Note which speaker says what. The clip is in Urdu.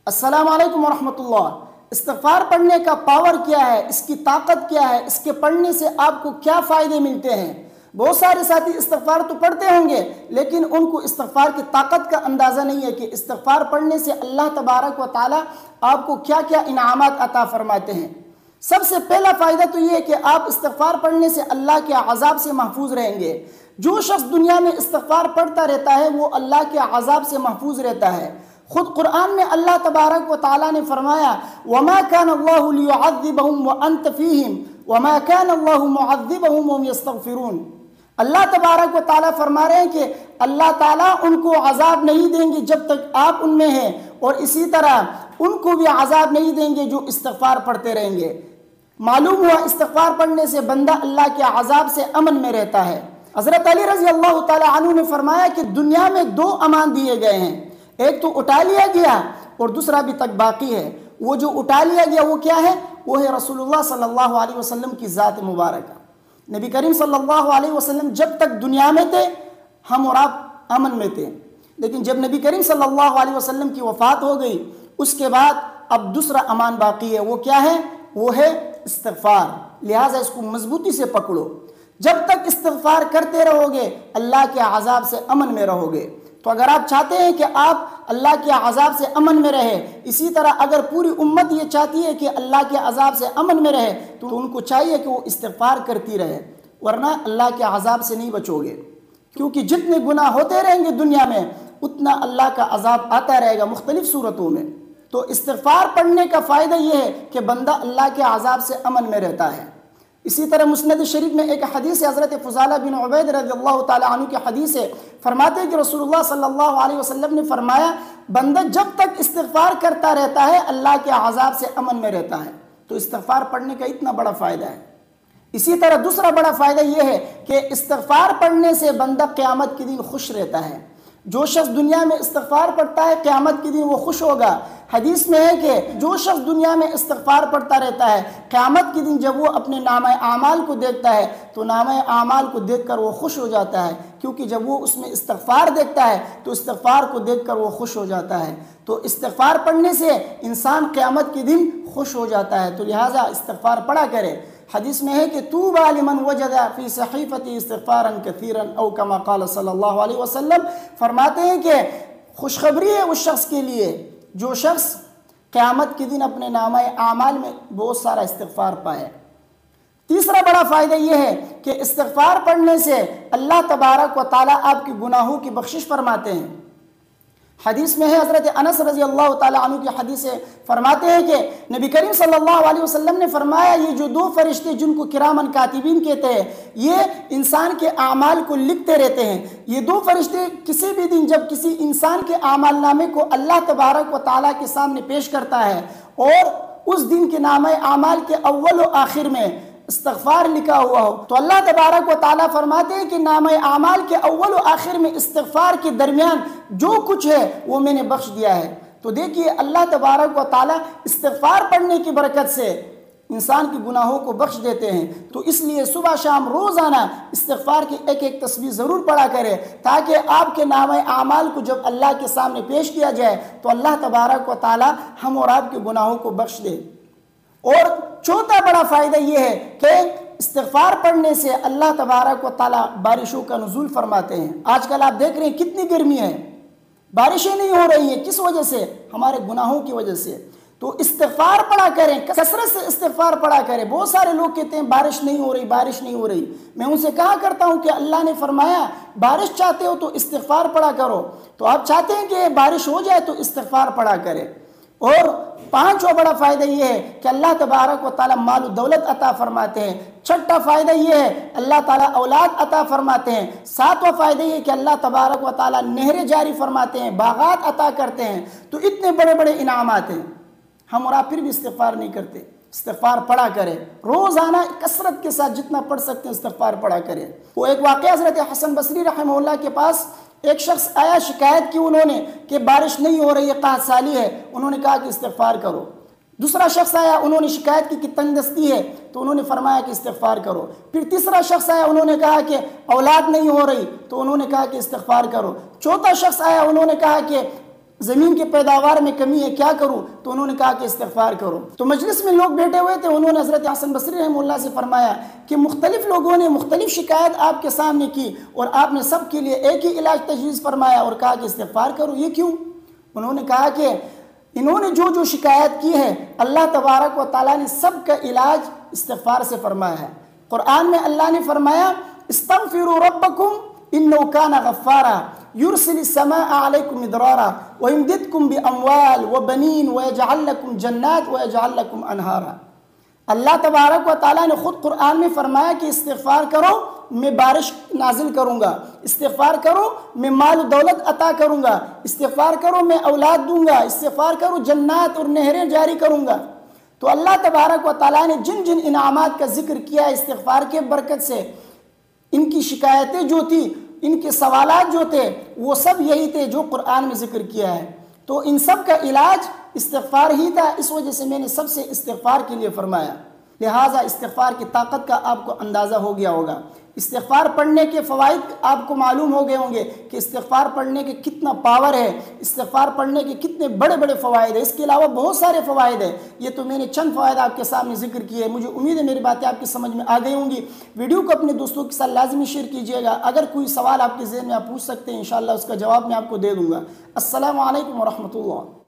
Speaker 1: السلام علیکم ورحمۃ اللہ۔ استغفار پڑھنے کا پاور کیا ہے، اس کی طاقت کیا ہے، اس کے پڑھنے سے آپ کو کیا فائدے ملتے ہیں؟ بہت سارے ساتھی استغفار تو پڑھتے ہوں گے لیکن ان کو استغفار کی طاقت کا اندازہ نہیں ہے کہ استغفار پڑھنے سے اللہ تبارک و تعالی آپ کو کیا کیا انعامات عطا فرماتے ہیں۔ سب سے پہلا فائدہ تو یہ ہے کہ آپ استغفار پڑھنے سے اللہ کے عذاب سے محفوظ رہیں گے۔ جو شخص دنیا میں استغفار پڑھتا رہتا ہے وہ اللہ کے عذاب سے محفوظ رہتا ہے۔ خود قرآن میں اللہ تبارک و تعالیٰ نے فرمایا وَمَا كَانَ اللَّهُ لِيُعَذِّبَهُمْ وَأَنْتَ فِيهِمْ وَمَا كَانَ اللَّهُ مُعَذِّبَهُمْ وَهُمْ يَسْتَغْفِرُونَ۔ اللہ تبارک و تعالیٰ فرما رہے ہیں کہ اللہ تعالیٰ ان کو عذاب نہیں دیں گے جب تک آپ ان میں ہیں، اور اسی طرح ان کو بھی عذاب نہیں دیں گے جو استغفار پڑھتے رہیں گے۔ معلوم ہوا استغفار پڑھنے سے بندہ اللہ کے عذاب سے امن میں رہتا ہے۔ حضرت علی رضی اللہ تعالیٰ عنہ نے فرمایا کہ دنیا میں دو امان دیے گئے ہیں، ایک تو اٹھا لیا گیا اور دوسرا بھی تک باقی ہے۔ وہ جو اٹھا لیا گیا وہ کیا ہے؟ وہ ہے رسول اللہ صلی اللہ علیہ وسلم کی ذات مبارکہ۔ نبی کریم صلی اللہ علیہ وسلم جب تک دنیا میں تھے ہم اور آپ امن میں تھے، لیکن جب نبی کریم صلی اللہ علیہ وسلم کی وفات ہو گئی اس کے بعد اب دوسرا امان باقی ہے۔ وہ کیا ہے؟ وہ ہے استغفار۔ لہٰذا اس کو مضبوطی سے پکڑو۔ جب تک استغفار کرتے رہو گے اللہ کے عذاب سے امن میں رہو گے۔ تو اگر آپ چاہتے ہیں کہ آپ اللہ کے عذاب سے امن میں رہے، اسی طرح اگر پوری امت یہ چاہتی ہے کہ اللہ کے عذاب سے امن میں رہے تو ان کو چاہیے کہ وہ استغفار کرتی رہے، ورنہ اللہ کے عذاب سے نہیں بچو گے، کیونکہ جتنے گناہ ہوتے رہیں گے دنیا میں اتنا اللہ کا عذاب آتا رہے گا مختلف صورتوں میں۔ تو استغفار پڑھنے کا فائدہ یہ ہے کہ بندہ اللہ کے عذاب سے امن میں رہتا ہے۔ اسی طرح مسند شریف میں ایک حدیث ہے، حضرت فضالہ بن عبید رضی اللہ تعالیٰ عنہ کی حدیث ہے، فرماتے ہیں کہ رسول اللہ صلی اللہ علیہ وسلم نے فرمایا بندہ جب تک استغفار کرتا رہتا ہے اللہ کے عذاب سے امن میں رہتا ہے۔ تو استغفار پڑھنے کا اتنا بڑا فائدہ ہے۔ اسی طرح دوسرا بڑا فائدہ یہ ہے کہ استغفار پڑھنے سے بندہ قیامت کے دن خوش رہتا ہے۔ جو شخص دنیا میں استغفار پڑھتا ہے قیامت کے دن وہ خوش ہوگا۔ حدیث میں ہے کہ جو شخص دنیا میں استغفار پڑھتا رہتا ہے قیامت کے دن جب وہ اپنے نامہ اعمال کو دیکھتا ہے تو نامہ اعمال کو دیکھ کر وہ خوش ہو جاتا ہے، کیونکہ جب وہ اس میں استغفار دیکھتا ہے تو استغفار کو دیکھ کر وہ خوش ہو جاتا ہے۔ تو استغفار پڑھنے سے انسان قیامت کے دن خوش ہو جاتا ہے، تو لہٰذا استغفار پڑھا کرے۔ حدیث میں ہے کہ طوبی لمن وجد فی صحیفتی استغفارا کثیرا او کما قال صلی اللہ علیہ وسلم، فرماتے ہیں کہ خوشخبری ہے اس شخص کے لیے جو شخص قیامت کے دن اپنے نامہ اعمال میں بہت سارا استغفار پائے۔ تیسرا بڑا فائدہ یہ ہے کہ استغفار پڑھنے سے اللہ تبارک و تعالیٰ آپ کے گناہوں کی بخشش فرماتے ہیں۔ حدیث میں ہے، حضرت انس رضی اللہ تعالیٰ عنہ کی حدیث ہے، فرماتے ہیں کہ نبی کریم صلی اللہ علیہ وسلم نے فرمایا یہ جو دو فرشتے جن کو کرامن کاتبین کہتے ہیں یہ انسان کے اعمال کو لکھتے رہتے ہیں۔ یہ دو فرشتے کسی بھی دن جب کسی انسان کے اعمال نامے کو اللہ تبارک و تعالیٰ کے سامنے پیش کرتا ہے اور اس دن کے نامہ اعمال کے اول و آخر میں استغفار لکھا ہوا ہو تو اللہ تبارک و تعالیٰ فرماتے ہیں کہ نامہ اعمال کے اول و آخر میں استغفار کے درمیان جو کچھ ہے وہ میں نے بخش دیا ہے۔ تو دیکھیے اللہ تبارک و تعالیٰ استغفار پڑھنے کی برکت سے انسان کے گناہوں کو بخش دیتے ہیں۔ تو اس لیے صبح شام روزانہ استغفار کی ایک ایک تسبیح ضرور پڑھا کرے تاکہ آپ کے نامہ اعمال کو جب اللہ کے سامنے پیش کیا جائے تو اللہ تبارک و تعالیٰ ہم اور آپ کے گناہوں کو بخش دے۔ اور چوتھا بڑا فائدہ یہ ہے کہ استغفار پڑھنے سے اللہ تبارک و تعالیٰ بارشوں کا نزول فرماتے ہیں۔ آج کل آپ دیکھ رہے ہیں کتنی گرمی ہے، بارشیں نہیں ہو رہی ہیں، کس وجہ سے؟ ہمارے گناہوں کی وجہ سے۔ تو استغفار پڑھا کریں، کثرت سے استغفار پڑھا کریں۔ بہت سارے لوگ کہتے ہیں بارش نہیں ہو رہی، بارش نہیں ہو رہی۔ میں ان سے کہا کرتا ہوں کہ اللہ نے فرمایا بارش چاہتے ہو تو استغفار پڑھا کرو، تو آپ چاہتے ہیں کہ بارش ہو جائے تو استغفار پڑھا کریں۔ اور پانچواں بڑا فائدہ یہ ہے کہ اللہ تبارک و تعالیٰ مال و دولت عطا فرماتے ہیں۔ چھٹا فائدہ یہ ہے اللہ تعالیٰ اولاد عطا فرماتے ہیں۔ ساتواں فائدہ یہ ہے کہ اللہ تبارک و تعالیٰ نہریں جاری فرماتے ہیں، باغات عطا کرتے ہیں۔ تو اتنے بڑے بڑے انعامات ہیں، ہم اور آپ پھر بھی استغفار نہیں کرتے۔ استغفار پڑھا کریں، روزانہ کثرت کے ساتھ جتنا پڑھ سکتے ہیں استغفار پڑھا کریں۔ وہ ایک واقعہ حضرت حسن بصری رحمہ اللہ کے پاس ایک شخص آیا، شکایت کی انہوں نے کہ بارش نہیں ہو رہی ہے، قحط سالی ہے۔ انہوں نے کہا کہ استغفار کرو۔ دوسرا شخص آیا، انہوں نے شکایت کی کہ تنگ دستی ہے، تو انہوں نے فرمایا کہ استغفار کرو۔ پھر تیسرا شخص آیا، انہوں نے کہا کہ اولاد نہیں ہو رہی، تو انہوں نے کہا کہ استغفار کرو۔ چوتھا شخص آیا، انہوں نے کہا کہ زمین کے پیداوار میں کمی ہے، کیا کروں؟ تو انہوں نے کہا کہ استغفار کرو۔ تو مجلس میں لوگ بیٹھے ہوئے تھے، انہوں نے حضرت حسن بصری رحمہ اللہ سے فرمایا کہ مختلف لوگوں نے مختلف شکایت آپ کے سامنے کی اور آپ نے سب کے لیے ایک ہی علاج تجویز فرمایا اور کہا کہ استغفار کرو، یہ کیوں؟ انہوں نے کہا کہ انہوں نے جو شکایت کی ہے اللہ تبارک و تعالیٰ نے سب کا علاج استغفار سے فرمایا ہے۔ قرآن میں اللہ نے فرمایا استغفروا ربکم انہ کان غفارا یرسل السماء علیکم مدرارا ویمددکم باموال وبنین ویجعل لکم جنات ویجعل لکم انہارا۔ اللہ تبارک و تعالیٰ نے خود قرآن میں فرمایا کہ استغفار کرو میں بارش نازل کروں گا، استغفار کرو میں مال و دولت عطا کروں گا، استغفار کرو میں اولاد دوں گا، استغفار کرو جنات اور نہریں جاری کروں گا۔ تو اللہ تبارک و تعالیٰ نے جن جن انعامات کا ذکر کیا استغفار کے برکت سے، ان کی شکایتیں جو تھی، ان کے سوالات جو تھے، وہ سب یہی تھے جو قرآن میں ذکر کیا ہے۔ تو ان سب کا علاج استغفار ہی تھا، اس وجہ سے میں نے سب سے استغفار کے لیے فرمایا۔ لہٰذا استغفار کی طاقت کا آپ کو اندازہ ہو گیا ہوگا، استغفار پڑھنے کے فوائد آپ کو معلوم ہو گئے ہوں گے کہ استغفار پڑھنے کے کتنا پاور ہے، استغفار پڑھنے کے کتنے بڑے بڑے فوائد ہیں۔ اس کے علاوہ بہت سارے فوائد ہیں، یہ تو میں نے چند فوائد آپ کے سامنے ذکر کیے۔ مجھے امید ہے میری باتیں آپ کی سمجھ میں آ گئی ہوں گی۔ ویڈیو کو اپنے دوستوں کے ساتھ لازمی شیئر کیجیے گا۔ اگر کوئی سوال آپ کے ذہن میں آپ پوچھ سکتے ہیں، انشاءاللہ اس کا جواب میں آپ کو دے دوں گا۔ السلام علیکم ورحمۃ اللہ۔